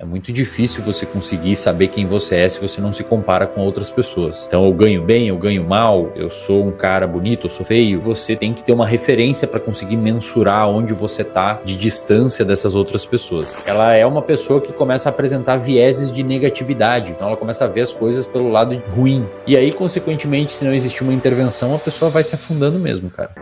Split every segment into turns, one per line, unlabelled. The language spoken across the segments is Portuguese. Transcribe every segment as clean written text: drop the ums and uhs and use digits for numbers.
É muito difícil você conseguir saber quem você é se você não se compara com outras pessoas. Então, eu ganho bem, eu ganho mal, eu sou um cara bonito, eu sou feio. Você tem que ter uma referência para conseguir mensurar onde você está de distância dessas outras pessoas. Ela é uma pessoa que começa a apresentar vieses de negatividade. Então, ela começa a ver as coisas pelo lado ruim. E aí, consequentemente, se não existir uma intervenção, a pessoa vai se afundando mesmo, cara.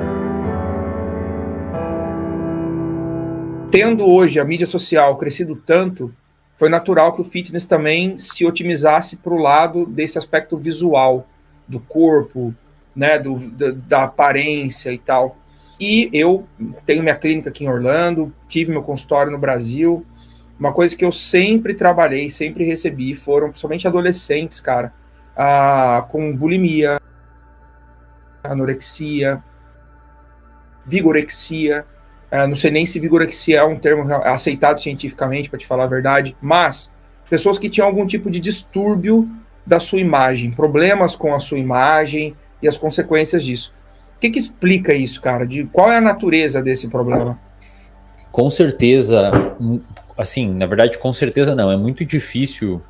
Tendo hoje a mídia social crescido tanto, foi natural que o fitness também se otimizasse para o lado desse aspecto visual do corpo, né, da aparência e tal. E eu tenho minha clínica aqui em Orlando, tive meu consultório no Brasil. Uma coisa que eu sempre trabalhei, sempre recebi, foram principalmente adolescentes, cara, com bulimia, anorexia, vigorexia. Não sei nem se vigorexia é um termo aceitado cientificamente, para te falar a verdade, mas pessoas que tinham algum tipo de distúrbio da sua imagem, problemas com a sua imagem e as consequências disso. O que explica isso, cara? Qual é a natureza desse problema?
Com certeza, assim, na verdade, com certeza não. É muito difícil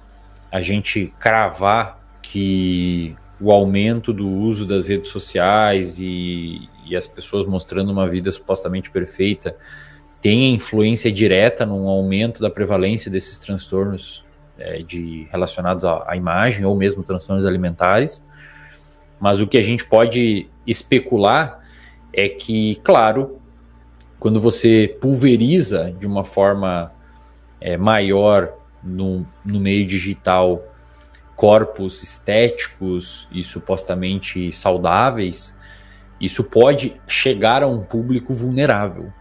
a gente cravar que o aumento do uso das redes sociais e as pessoas mostrando uma vida supostamente perfeita tem influência direta num aumento da prevalência desses transtornos relacionados à imagem ou mesmo transtornos alimentares. Mas o que a gente pode especular é que, claro, quando você pulveriza de uma forma maior no meio digital corpos estéticos e supostamente saudáveis, isso pode chegar a um público vulnerável,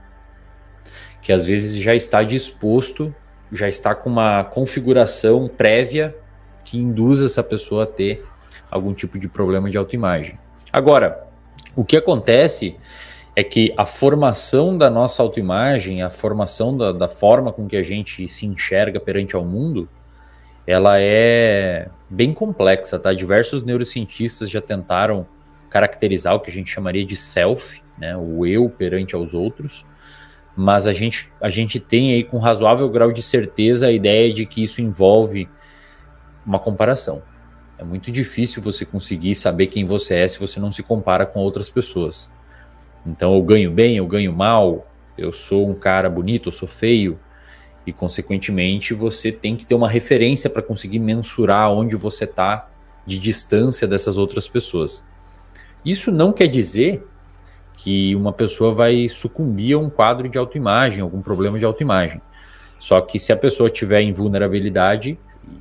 que às vezes já está disposto, já está com uma configuração prévia que induz essa pessoa a ter algum tipo de problema de autoimagem. Agora, o que acontece é que a formação da nossa autoimagem, a formação da forma com que a gente se enxerga perante ao mundo, ela é bem complexa, tá? Diversos neurocientistas já tentaram caracterizar o que a gente chamaria de self, né? O eu perante aos outros, mas a gente tem aí com razoável grau de certeza a ideia de que isso envolve uma comparação. É muito difícil você conseguir saber quem você é se você não se compara com outras pessoas. Então, eu ganho bem, eu ganho mal, eu sou um cara bonito, eu sou feio, e, consequentemente, você tem que ter uma referência para conseguir mensurar onde você está de distância dessas outras pessoas. Isso não quer dizer que uma pessoa vai sucumbir a um quadro de autoimagem, algum problema de autoimagem. Só que se a pessoa tiver em vulnerabilidade,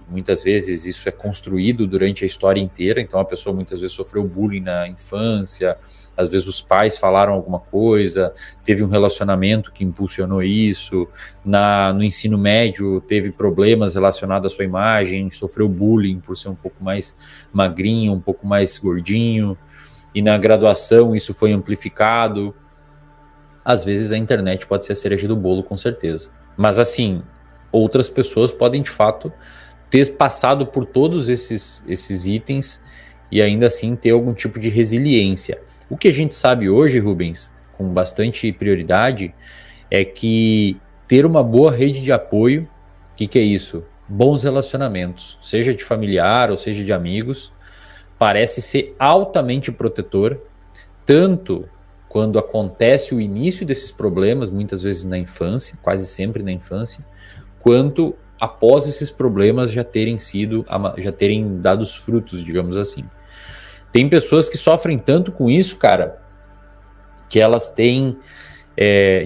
muitas vezes isso é construído durante a história inteira, então a pessoa muitas vezes sofreu bullying na infância, às vezes os pais falaram alguma coisa, teve um relacionamento que impulsionou isso, no ensino médio teve problemas relacionados à sua imagem, sofreu bullying por ser um pouco mais magrinho, um pouco mais gordinho, e na graduação isso foi amplificado. Às vezes a internet pode ser a cereja do bolo, com certeza. Mas assim, outras pessoas podem de fato ter passado por todos esses itens e ainda assim ter algum tipo de resiliência. O que a gente sabe hoje, Rubens, com bastante prioridade, é que ter uma boa rede de apoio, o que é isso? Bons relacionamentos, seja de familiar ou seja de amigos, parece ser altamente protetor, tanto quando acontece o início desses problemas, muitas vezes na infância, quase sempre na infância, quanto após esses problemas já terem dado os frutos, digamos assim. Tem pessoas que sofrem tanto com isso, cara, que elas têm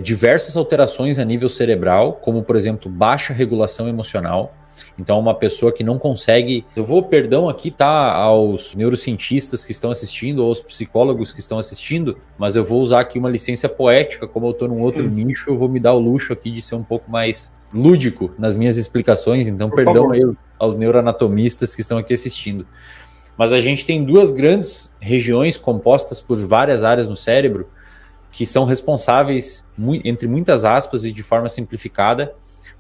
diversas alterações a nível cerebral, como, por exemplo, baixa regulação emocional. Então, uma pessoa que não consegue... Eu vou, perdão aqui, tá, aos neurocientistas que estão assistindo, ou aos psicólogos que estão assistindo, mas eu vou usar aqui uma licença poética, como eu estou num outro nicho, eu vou me dar o luxo aqui de ser um pouco mais lúdico nas minhas explicações, então perdão aí aos neuroanatomistas que estão aqui assistindo. Mas a gente tem duas grandes regiões compostas por várias áreas no cérebro que são responsáveis, entre muitas aspas e de forma simplificada,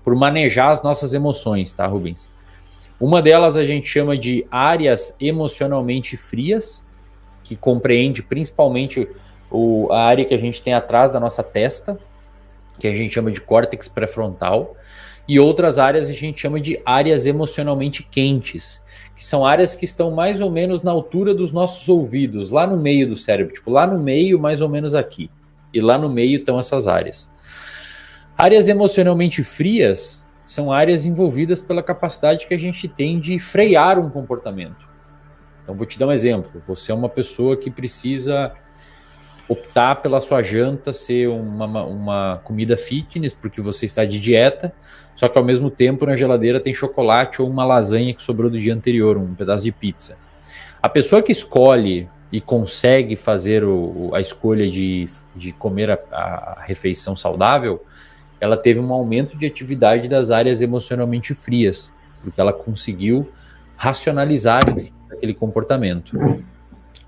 por manejar as nossas emoções, tá, Rubens? Uma delas a gente chama de áreas emocionalmente frias, que compreende principalmente a área que a gente tem atrás da nossa testa, que a gente chama de córtex pré-frontal, e outras áreas a gente chama de áreas emocionalmente quentes, que são áreas que estão mais ou menos na altura dos nossos ouvidos, lá no meio do cérebro, tipo lá no meio, mais ou menos aqui. E lá no meio estão essas áreas. Áreas emocionalmente frias são áreas envolvidas pela capacidade que a gente tem de frear um comportamento. Então vou te dar um exemplo. Você é uma pessoa que precisa optar pela sua janta ser uma comida fitness, porque você está de dieta, só que ao mesmo tempo na geladeira tem chocolate ou uma lasanha que sobrou do dia anterior, um pedaço de pizza. A pessoa que escolhe e consegue fazer a escolha de comer a refeição saudável, ela teve um aumento de atividade das áreas emocionalmente frias, porque ela conseguiu racionalizar em si aquele comportamento.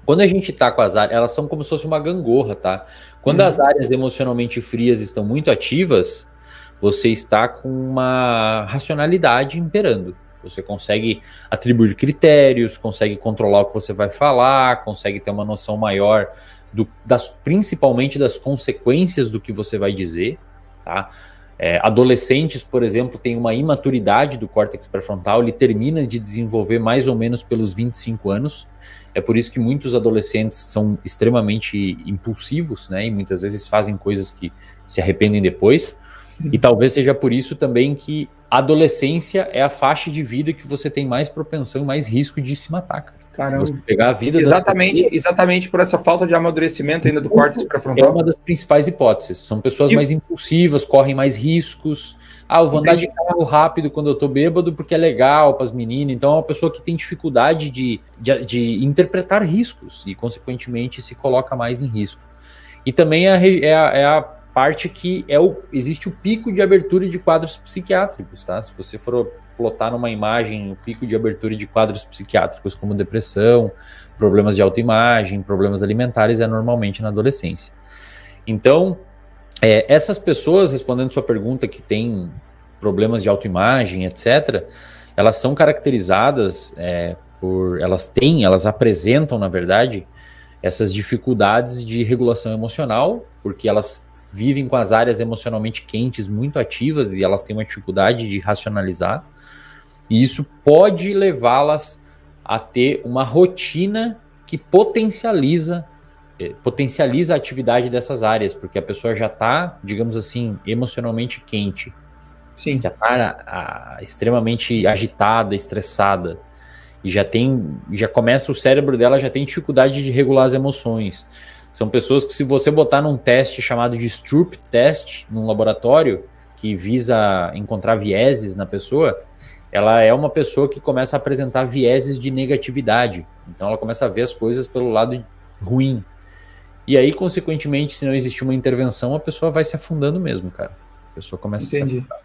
Quando a gente tá com as áreas, elas são como se fosse uma gangorra, tá? Quando as áreas emocionalmente frias estão muito ativas, você está com uma racionalidade imperando. Você consegue atribuir critérios, consegue controlar o que você vai falar, consegue ter uma noção maior principalmente das consequências do que você vai dizer, tá? Adolescentes, por exemplo, têm uma imaturidade do córtex pré-frontal, ele termina de desenvolver mais ou menos pelos 25 anos. É por isso que muitos adolescentes são extremamente impulsivos, né? E muitas vezes fazem coisas que se arrependem depois. E talvez seja por isso também que a adolescência é a faixa de vida que você tem mais propensão e mais risco de se matar, cara.
Caramba.
Se você pegar a vida
exatamente por essa falta de amadurecimento ainda do córtex pré-frontal.
É uma das principais hipóteses. São pessoas mais impulsivas, correm mais riscos. Eu vou andar de carro rápido quando eu tô bêbado porque é legal para as meninas. Então é uma pessoa que tem dificuldade de interpretar riscos e, consequentemente, se coloca mais em risco. E também é a parte que existe o pico de abertura de quadros psiquiátricos, tá? Se você for plotar numa imagem o pico de abertura de quadros psiquiátricos como depressão, problemas de autoimagem, problemas alimentares, é normalmente na adolescência. Então, essas pessoas, respondendo sua pergunta, que tem problemas de autoimagem, etc., elas são caracterizadas elas apresentam, na verdade, essas dificuldades de regulação emocional, porque elas vivem com as áreas emocionalmente quentes muito ativas e elas têm uma dificuldade de racionalizar, e isso pode levá-las a ter uma rotina que potencializa a atividade dessas áreas, porque a pessoa já está, digamos assim, emocionalmente quente.
Sim.
Já está extremamente agitada, estressada, e já começa, o cérebro dela já tem dificuldade de regular as emoções. São pessoas que, se você botar num teste chamado de Stroop Test, num laboratório, que visa encontrar vieses na pessoa, ela é uma pessoa que começa a apresentar vieses de negatividade. Então ela começa a ver as coisas pelo lado ruim. E aí, consequentemente, se não existir uma intervenção, a pessoa vai se afundando mesmo, cara. A pessoa começa a se afundar.